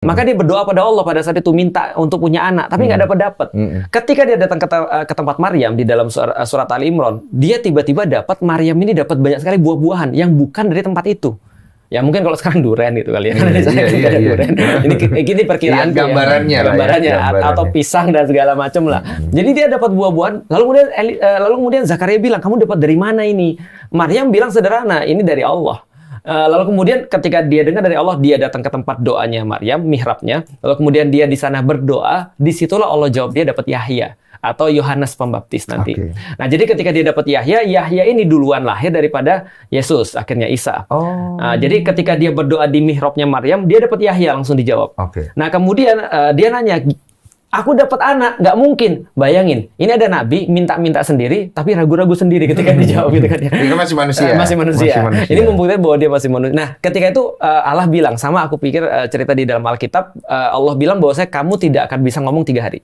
Maka dia berdoa pada Allah pada saat itu minta untuk punya anak, tapi nggak dapat. Ketika dia datang ke tempat Maryam di dalam surat Ali Imran, dia tiba-tiba dapat Maryam ini dapat banyak sekali buah-buahan yang bukan dari tempat itu. Ya mungkin kalau sekarang durian itu kali ya. Durian. Ini perkiraan gambarannya atau pisang dan segala macam lah. Jadi dia dapat buah-buahan. Lalu kemudian Zakaria bilang, kamu dapat dari mana ini? Maryam bilang sederhana, ini dari Allah. Lalu kemudian ketika dia dengar dari Allah, dia datang ke tempat doanya Maryam, mihrabnya. Lalu kemudian dia di sana berdoa. Disitulah Allah jawab dia dapat Yahya atau Yohanes Pembaptis nanti. Nah, jadi ketika dia dapat Yahya, Yahya ini duluan lahir daripada Yesus, akhirnya Isa. Nah, jadi ketika dia berdoa di mihrabnya Maryam, dia dapat Yahya langsung dijawab. Nah, kemudian dia nanya, aku dapat anak, nggak mungkin. Bayangin, ini ada nabi minta-minta sendiri, tapi ragu-ragu sendiri ketika dijawab gitu kan ya. Itu masih manusia. Masih manusia. Ini membuktikan bahwa dia masih manusia. Nah, ketika itu Allah bilang, sama aku pikir cerita di dalam Alkitab, Allah bilang bahwa kamu tidak akan bisa ngomong 3 hari.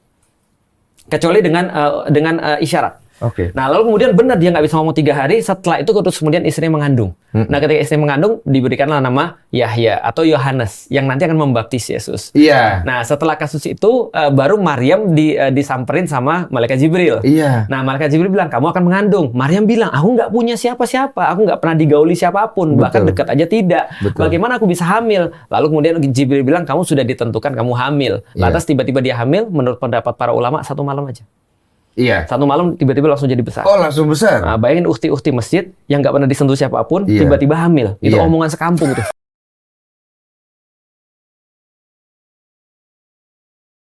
Kecuali dengan isyarat. Nah, lalu kemudian benar dia nggak bisa ngomong 3 hari. Setelah itu terus kemudian istrinya mengandung. Nah, ketika istri mengandung diberikanlah nama Yahya atau Yohanes yang nanti akan membaptis Yesus. Nah, setelah kasus itu baru Maryam disamperin sama malaikat Jibril. Nah, malaikat Jibril bilang kamu akan mengandung. Maryam bilang aku nggak punya siapa-siapa, aku nggak pernah digauli siapapun, bahkan dekat aja tidak. Bagaimana aku bisa hamil? Lalu kemudian Jibril bilang kamu sudah ditentukan kamu hamil. Lantas tiba-tiba dia hamil. Menurut pendapat para ulama 1 malam aja. 1 malam tiba-tiba langsung jadi besar. Oh, langsung besar. Nah, bayangin ukti-ukti masjid yang nggak pernah disentuh siapapun, tiba-tiba hamil. Itu omongan sekampung itu.